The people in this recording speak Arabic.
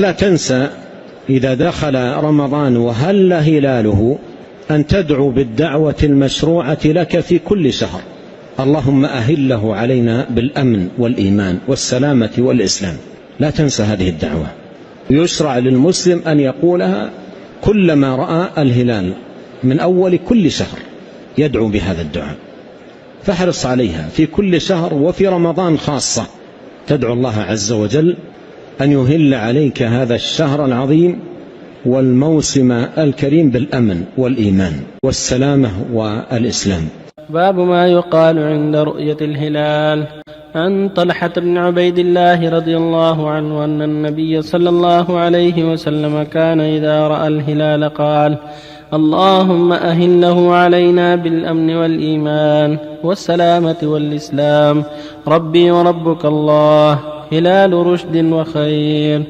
لا تنسى إذا دخل رمضان وهل هلاله أن تدعو بالدعوة المشروعة لك في كل شهر: اللهم أهله علينا بالأمن والإيمان والسلامة والإسلام. لا تنسى هذه الدعوة، يشرع للمسلم أن يقولها كلما رأى الهلال من أول كل شهر، يدعو بهذا الدعاء. فاحرص عليها في كل شهر، وفي رمضان خاصة تدعو الله عز وجل أن يهل عليك هذا الشهر العظيم والموسم الكريم بالأمن والإيمان والسلامة والإسلام. باب ما يقال عند رؤية الهلال. عن طلحة بن عبيد الله رضي الله عنه أن النبي صلى الله عليه وسلم كان إذا رأى الهلال قال: اللهم أهله علينا بالأمن والإيمان والسلامة والإسلام، ربي وربك الله، هلال رشد وخير.